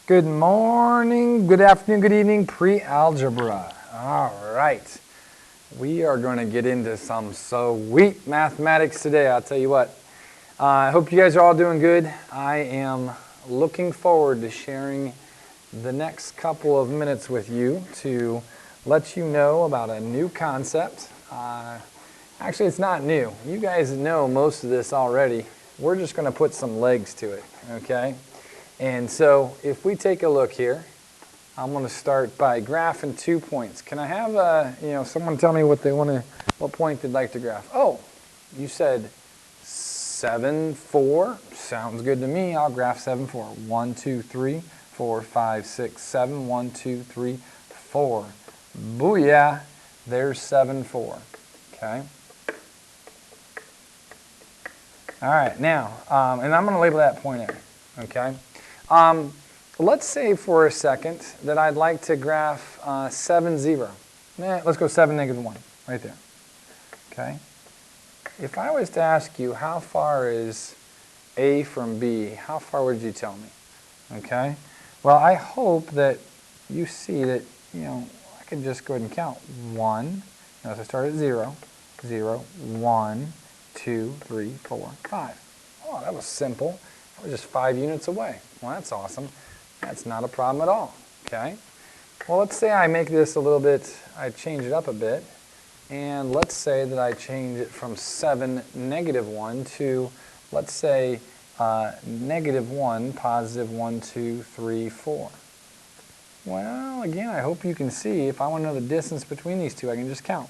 Good morning, good afternoon, good evening, pre-algebra. All right. We are going to get into some sweet mathematics today, I'll tell you what. I hope you guys are all doing good. I am looking forward to sharing the next couple of minutes with you to let you know about a new concept. Actually, it's not new. You guys know most of this already. We're just going to put some legs to it, okay? And so if we take a look here, I'm going to start by graphing 2 points. Can I have someone tell me what point they'd like to graph? Oh, you said 7, 4. Sounds good to me. I'll graph 7, 4. 1, 2, 3, 4, 5, 6, 7. 1, 2, 3, 4. Booyah! There's 7, 4. Okay. All right. Now, and I'm going to label that point A. Okay. Let's say for a second that I'd like to graph 7, 0. Let's go 7, negative 1, right there. Okay. If I was to ask you how far is A from B, how far would you tell me? Okay. Well, I hope that you see that, I can just go ahead and count. 1, notice I start at 0, 0, 1, 2, 3, 4, 5. Oh, that was simple. That was just 5 units away. Well, that's awesome. That's not a problem at all, okay? Well, let's say I make this a little bit, I change it up a bit, and let's say that I change it from 7, negative 1 to, let's say, negative 1, positive 1, 2, 3, 4. Well, again, I hope you can see, if I want to know the distance between these two, I can just count.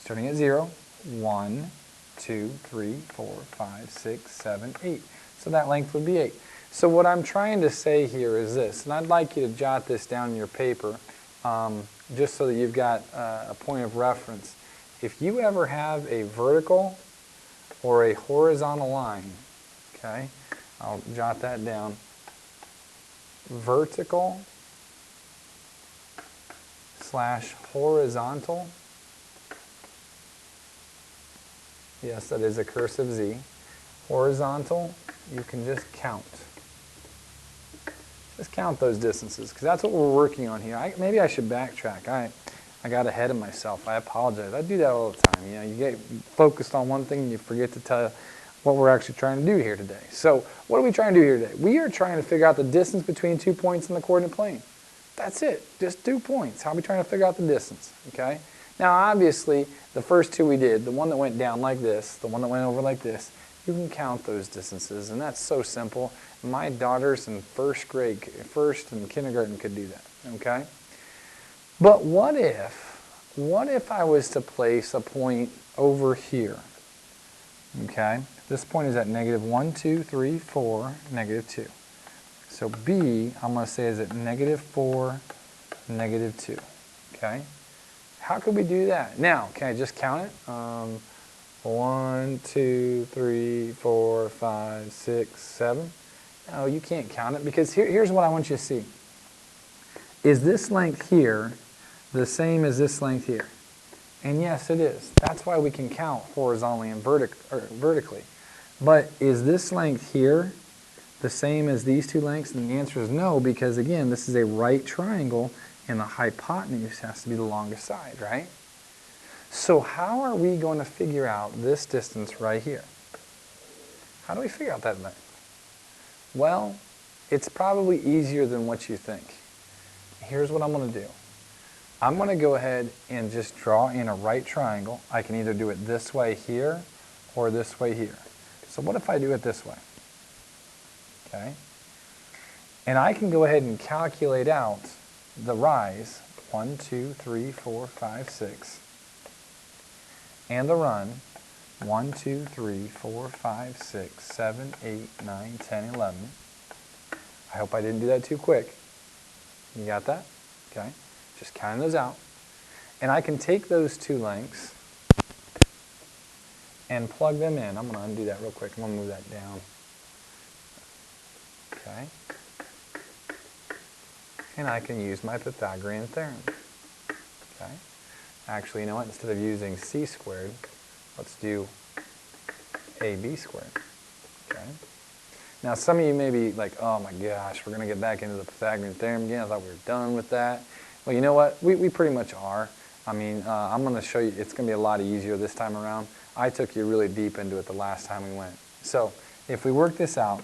Starting at 0, 1, 2, 3, 4, 5, 6, 7, 8. So that length would be 8. So what I'm trying to say here is this, and I'd like you to jot this down in your paper just so that you've got a point of reference. If you ever have a vertical or a horizontal line, okay, I'll jot that down. Vertical / horizontal. Yes, that is a cursive Z. Horizontal, you can just count. Just count those distances, because that's what we're working on here. Maybe I should backtrack. I got ahead of myself. I apologize. I do that all the time. You get focused on one thing and you forget to tell what we're actually trying to do here today. So what are we trying to do here today? We are trying to figure out the distance between 2 points in the coordinate plane. That's it. Just 2 points. How are we trying to figure out the distance? Okay. Now, obviously, the first two we did, the one that went down like this, the one that went over like this, you can count those distances, and that's so simple. My daughters in first and kindergarten could do that, okay? But what if I was to place a point over here, okay? This point is at negative 1, 2, 3, 4, negative 2. So B, I'm going to say is at negative 4, negative 2, okay? How could we do that? Now, can I just count it? 1, 2, 3, 4, 5, 6, 7. No, you can't count it because here's what I want you to see. Is this length here the same as this length here? And yes, it is. That's why we can count horizontally and vertically. But is this length here the same as these two lengths? And the answer is no, because again, this is a right triangle and the hypotenuse has to be the longest side, right? So how are we going to figure out this distance right here? How do we figure out that length? Well, it's probably easier than what you think. Here's what I'm going to do. I'm going to go ahead and just draw in a right triangle. I can either do it this way here or this way here. So what if I do it this way? Okay. And I can go ahead and calculate out the rise, 1, 2, 3, 4, 5, 6. And the run, 1, 2, 3, 4, 5, 6, 7, 8, 9, 10, 11. I hope I didn't do that too quick. You got that? Okay. Just counting those out. And I can take those two lengths and plug them in. I'm going to undo that real quick. I'm going to move that down. Okay. And I can use my Pythagorean theorem. Okay. Actually, you know what? Instead of using c squared, let's do ab squared. Okay. Now some of you may be like, oh my gosh, we're going to get back into the Pythagorean theorem again. I thought we were done with that. Well, you know what? We pretty much are. I mean, I'm going to show you, it's going to be a lot easier this time around. I took you really deep into it the last time we went. So if we work this out,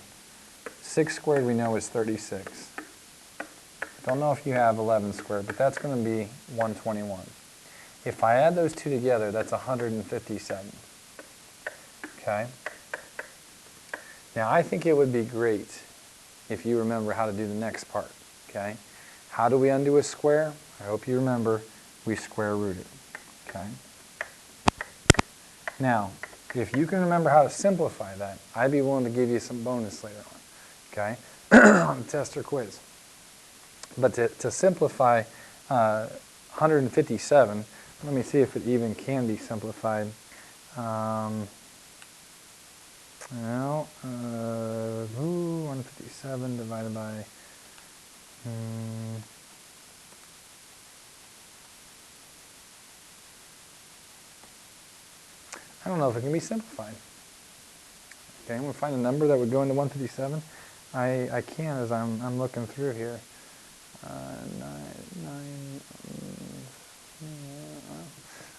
6 squared we know is 36. Don't know if you have 11 squared, but that's going to be 121. If I add those two together, that's 157. Okay? Now I think it would be great if you remember how to do the next part. Okay? How do we undo a square? I hope you remember we square root it. Okay? Now, if you can remember how to simplify that, I'd be willing to give you some bonus later on. Okay? On a test or quiz. But to simplify 157, let me see if it even can be simplified. Well, 157 divided by... I don't know if it can be simplified. Okay, we'll find a number that would go into 157. I can as I'm looking through here.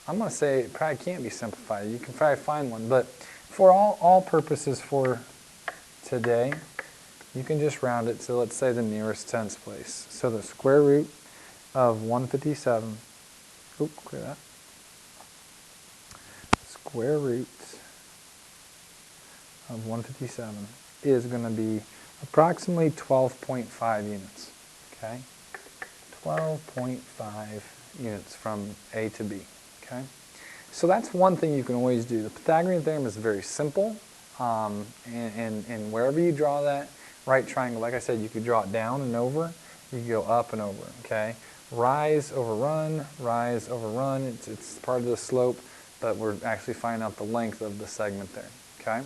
I'm going to say it probably can't be simplified. You can probably find one, but for all purposes for today, you can just round it to, let's say, the nearest tens place. So the square root of 157, clear that. Square root of 157 is going to be approximately 12.5 units. Okay? 12.5 units from A to B. Okay? So that's one thing you can always do. The Pythagorean theorem is very simple, and wherever you draw that right triangle, like I said, you could draw it down and over, you could go up and over. Okay? Rise over run, it's part of the slope, but we're actually finding out the length of the segment there. Okay?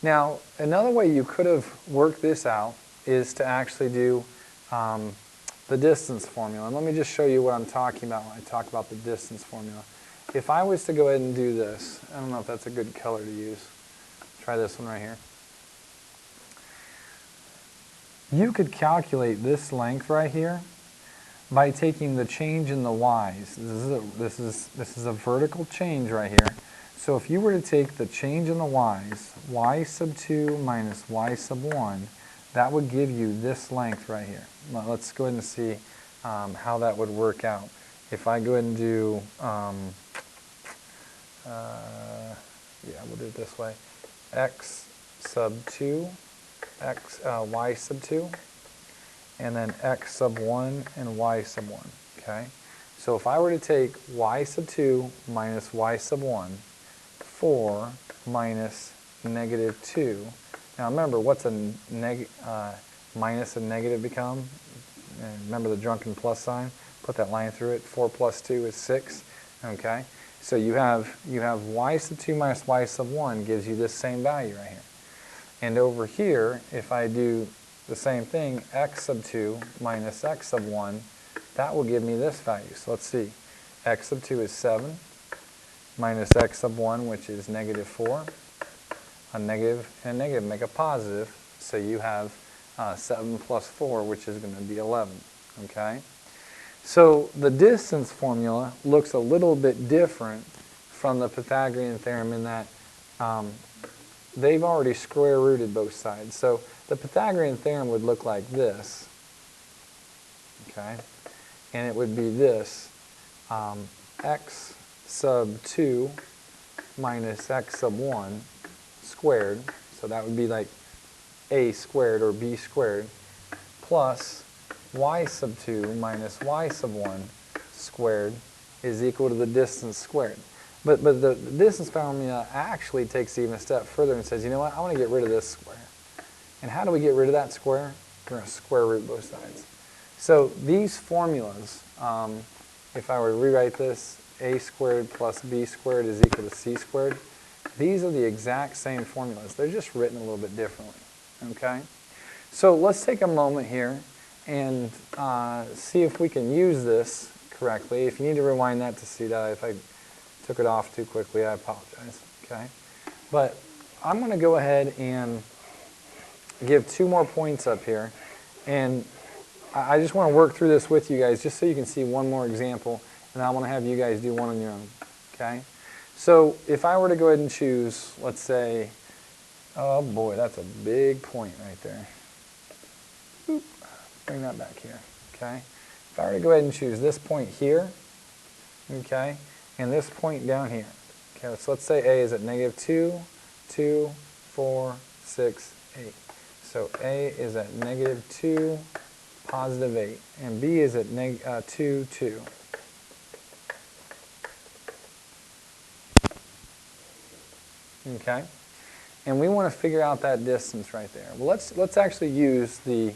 Now, another way you could have worked this out is to actually do the distance formula. And let me just show you what I'm talking about when I talk about the distance formula. If I was to go ahead and do this, I don't know if that's a good color to use. Try this one right here. You could calculate this length right here by taking the change in the y's. This is a vertical change right here. So if you were to take the change in the y's, y sub 2 minus y sub 1, that would give you this length right here. Well, let's go ahead and see how that would work out. If I go ahead and do, we'll do it this way. X sub 2, y sub 2, and then x sub 1 and y sub 1. Okay? So if I were to take y sub 2 minus y sub 1, 4 minus negative 2. Now remember, what's a minus and negative become? And remember the drunken plus sign? Put that line through it. 4 plus 2 is 6. Okay? So you have y sub 2 minus y sub 1 gives you this same value right here. And over here, if I do the same thing, x sub 2 minus x sub 1, that will give me this value. So let's see. X sub 2 is 7 minus x sub 1, which is negative 4. A negative and a negative make a positive, so you have 7 plus 4, which is going to be 11. Okay? So the distance formula looks a little bit different from the Pythagorean theorem in that they've already square rooted both sides. So the Pythagorean theorem would look like this. Okay? And it would be this. X sub 2 minus x sub 1 squared, so that would be like a squared or b squared, plus y sub 2 minus y sub 1 squared is equal to the distance squared. But the distance formula actually takes it even a step further and says, you know what, I want to get rid of this square. And how do we get rid of that square? We're going to square root both sides. So these formulas, if I were to rewrite this, a squared plus b squared is equal to c squared. These are the exact same formulas. They're just written a little bit differently. Okay? So let's take a moment here and see if we can use this correctly. If you need to rewind that to see that, if I took it off too quickly, I apologize. Okay? But I'm going to go ahead and give 2 more points up here. And I just want to work through this with you guys just so you can see one more example, and I want to have you guys do one on your own, okay? So if I were to go ahead and choose, let's say, oh boy, that's a big point right there. Oop, bring that back here, okay? If I were to go ahead and choose this point here, okay, and this point down here, okay, so let's say A is at negative 2, 2, 4, 6, 8. So A is at negative 2, positive 8, and B is at 2, 2. Okay, and we want to figure out that distance right there. Well, let's actually use the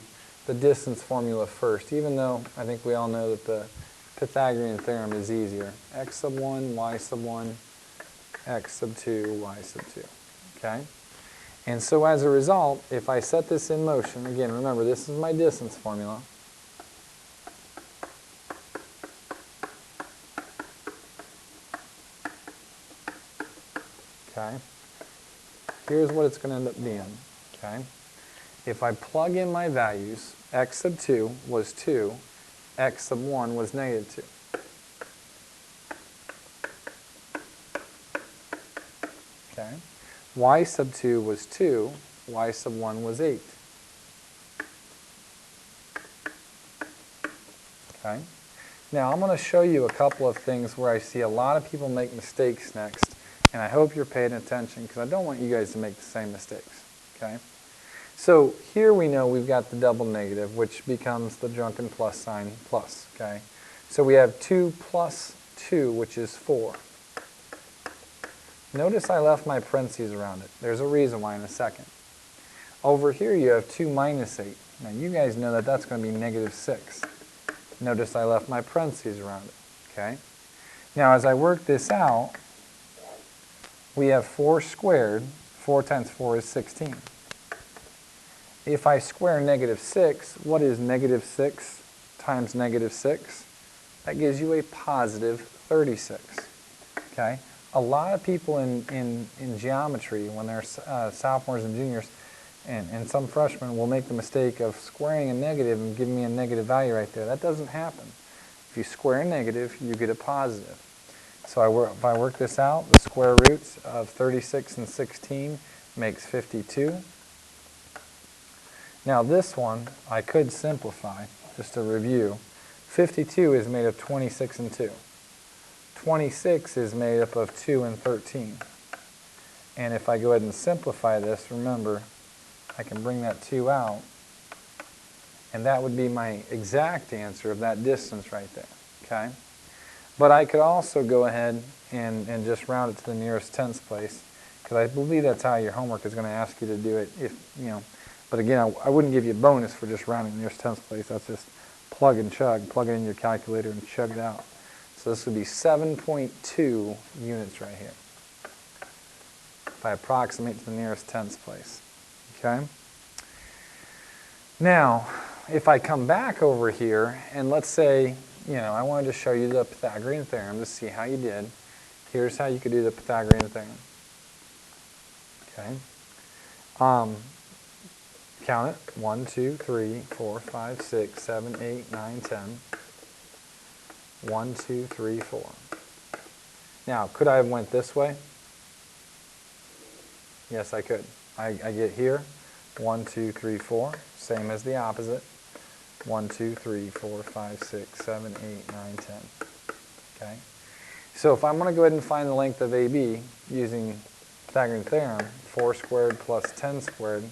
distance formula first, even though I think we all know that the Pythagorean theorem is easier. X sub 1, y sub 1, x sub 2, y sub 2. Okay? And so as a result, if I set this in motion, again, remember this is my distance formula. Okay? Here's what it's going to end up being. Okay? If I plug in my values, x sub 2 was 2, x sub 1 was negative 2. Okay? Y sub 2 was 2, y sub 1 was 8. Okay? Now I'm going to show you a couple of things where I see a lot of people make mistakes next, and I hope you're paying attention because I don't want you guys to make the same mistakes. Okay? So here we know we've got the double negative, which becomes the drunken plus sign plus. Okay? So we have 2 plus 2, which is 4. Notice I left my parentheses around it. There's a reason why in a second. Over here you have 2 minus 8. Now you guys know that that's going to be negative 6. Notice I left my parentheses around it. Okay? Now as I work this out, we have 4 squared. 4 times 4 is 16. If I square negative 6, what is negative 6 times negative 6? That gives you a positive 36. Okay? A lot of people in geometry, when they're sophomores and juniors, and some freshmen will make the mistake of squaring a negative and giving me a negative value right there. That doesn't happen. If you square a negative, you get a positive. So if I work this out, the square roots of 36 and 16 makes 52. Now this one, I could simplify, just to review. 52 is made of 26 and 2. 26 is made up of 2 and 13. And if I go ahead and simplify this, remember, I can bring that 2 out, and that would be my exact answer of that distance right there. Okay? But I could also go ahead and just round it to the nearest tenths place, because I believe that's how your homework is going to ask you to do it. If you know, but again, I wouldn't give you a bonus for just rounding the nearest tenths place. That's just plug and chug, plug it in your calculator and chug it out. So this would be 7.2 units right here, if I approximate to the nearest tenths place. Okay? Now, if I come back over here, and let's say, I wanted to show you the Pythagorean theorem to see how you did. Here's how you could do the Pythagorean theorem. Okay? Count it. 1, 2, 3, 4, 5, 6, 7, 8, 9, 10. 1, 2, 3, 4. Now, could I have went this way? Yes, I could. I get here. 1, 2, 3, 4. Same as the opposite. 1, 2, 3, 4, 5, 6, 7, 8, 9, 10. Okay? So if I'm going to go ahead and find the length of AB using Pythagorean theorem, 4 squared plus 10 squared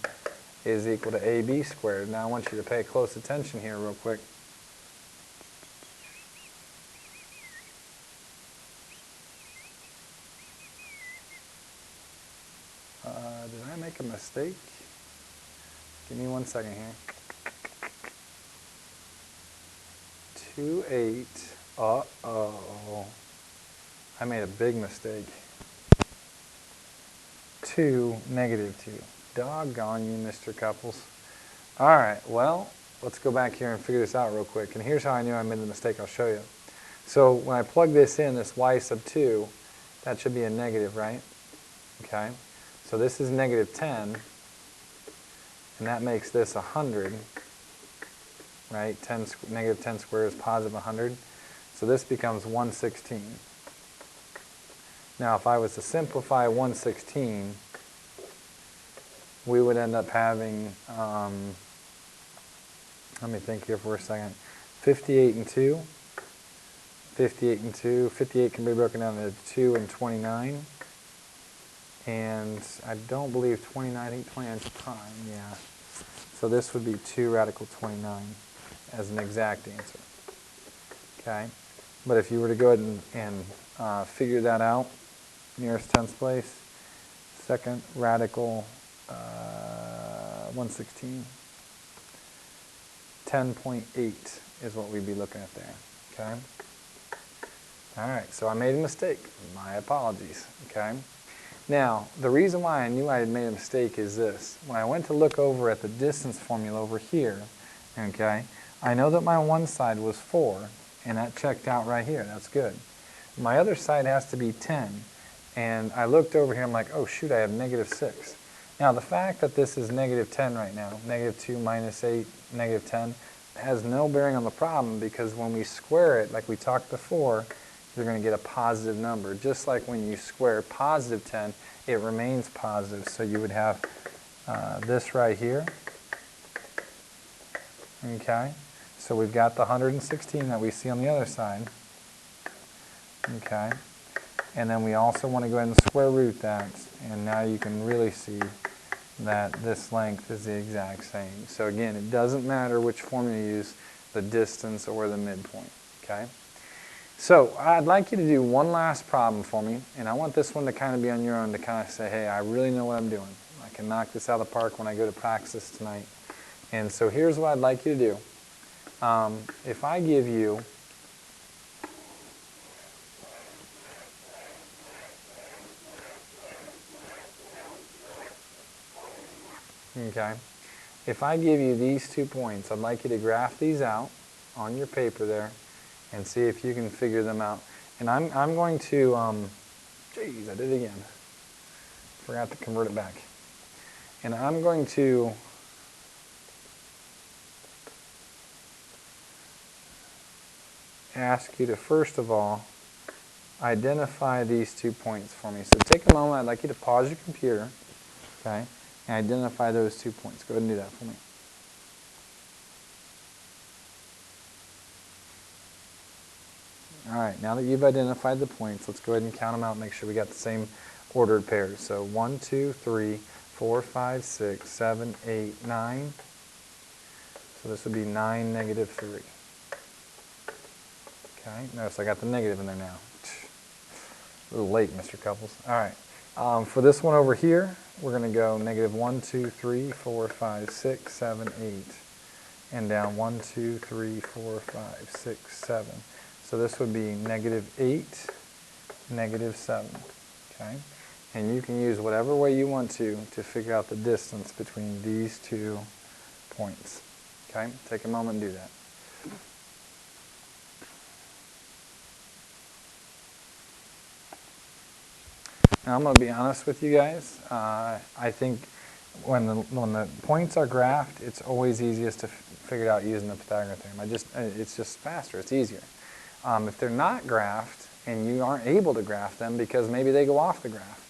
is equal to AB squared. Now I want you to pay close attention here real quick. Did I make a mistake? Give me 1 second here. 2, 8. Uh-oh. I made a big mistake. 2, negative 2. Doggone you, Mr. Couples. All right, well, let's go back here and figure this out real quick. And here's how I knew I made the mistake. I'll show you. So when I plug this in, this y sub 2, that should be a negative, right? Okay. So this is negative 10. and that makes this 100, right? Negative 10 squared is positive 100. So this becomes 116. Now, if I was to simplify 116, we would end up having, let me think here for a second, 58 and 2. 58 and 2. 58 can be broken down into 2 and 29. And I don't believe 29, I think 29 is prime, yeah. So this would be 2 radical 29 as an exact answer. Okay? But if you were to go ahead and figure that out, nearest tenths place, second radical 116, 10.8 is what we'd be looking at there. Okay? All right, so I made a mistake. My apologies. Okay? Now, the reason why I knew I had made a mistake is this. When I went to look over at the distance formula over here, okay, I know that my one side was 4, and that checked out right here. That's good. My other side has to be 10, and I looked over here, I'm like, oh shoot, I have negative 6. Now, the fact that this is negative 10 right now, negative 2 minus 8, negative 10, has no bearing on the problem, because when we square it, like we talked before, you're going to get a positive number. Just like when you square positive 10, it remains positive. So you would have this right here. Okay? So we've got the 116 that we see on the other side. Okay? And then we also want to go ahead and square root that. And now you can really see that this length is the exact same. So again, it doesn't matter which formula you use, the distance or the midpoint. Okay? So I'd like you to do one last problem for me, and I want this one to kind of be on your own to kind of say, hey, I really know what I'm doing. I can knock this out of the park when I go to practice tonight. And so here's what I'd like you to do. If I give you if I give you these 2 points, I'd like you to graph these out on your paper there and see if you can figure them out. And I'm going to, geez, I did it again. Forgot to convert it back. And I'm going to ask you to, first of all, identify these 2 points for me. So take a moment, I'd like you to pause your computer, okay, and identify those 2 points. Go ahead and do that for me. All right, now that you've identified the points, let's go ahead and count them out and make sure we got the same ordered pairs. So 1, 2, 3, 4, 5, 6, 7, 8, 9. So this would be 9, negative 3. Okay, notice I got the negative in there now. A little late, Mr. Couples. All right, for this one over here, we're going to go negative 1, 2, 3, 4, 5, 6, 7, 8. And down 1, 2, 3, 4, 5, 6, 7. So this would be negative 8, negative 7, okay? And you can use whatever way you want to figure out the distance between these 2 points, okay? Take a moment and do that. Now I'm going to be honest with you guys. I think when the points are graphed, it's always easiest to figure it out using the Pythagorean theorem. It's just faster, it's easier. If they're not graphed and you aren't able to graph them because maybe they go off the graph,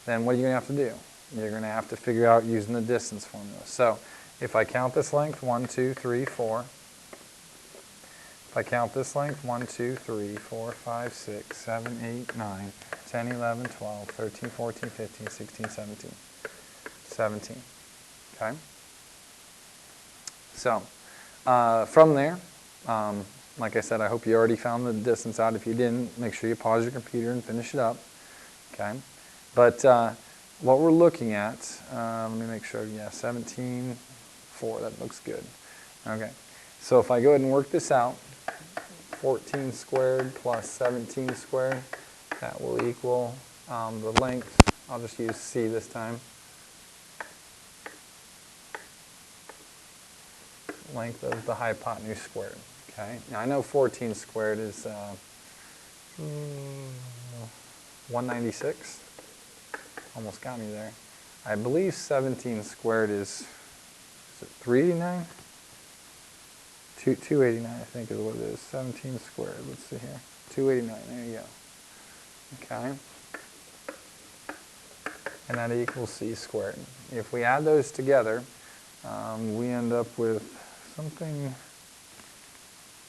then what are you going to have to do? You're going to have to figure out using the distance formula. So if I count this length, 1, 2, 3, 4. If I count this length, 1, 2, 3, 4, 5, 6, 7, 8, 9, 10, 11, 12, 13, 14, 15, 16, 17. 17. Okay? So from there, like I said, I hope you already found the distance out. If you didn't, make sure you pause your computer and finish it up. Okay? But what we're looking at, let me make sure, yeah, 17, 4, that looks good. Okay. So if I go ahead and work this out, 14 squared plus 17 squared, that will equal the length. I'll just use C this time. Length of the hypotenuse squared. Okay. Now I know 14 squared is 196. Almost got me there. I believe 17 squared is Is it 389? 289, I think is what it is. 17 squared. Let's see here. 289. There you go. Okay. And that equals c squared. If we add those together, we end up with something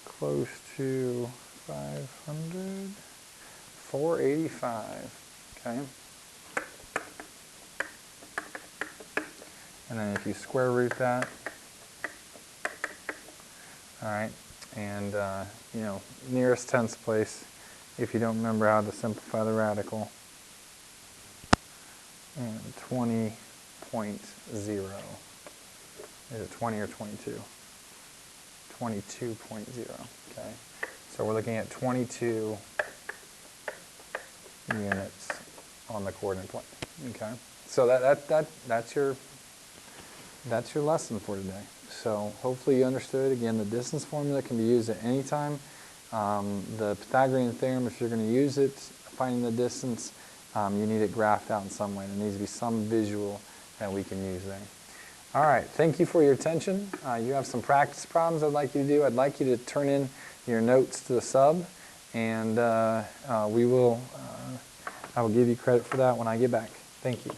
close to 500, 485. Okay. And then if you square root that, all right, and you know, nearest tenths place, if you don't remember how to simplify the radical, and 20.0. Is it 20 or 22? 22.0, okay. So we're looking at 22 units on the coordinate plane, okay. So that's your lesson for today. So hopefully you understood. Again, the distance formula can be used at any time. The Pythagorean theorem, if you're going to use it, finding the distance, you need it graphed out in some way. There needs to be some visual that we can use there. All right, thank you for your attention. You have some practice problems I'd like you to do. I'd like you to turn in your notes to the sub, and I will give you credit for that when I get back. Thank you.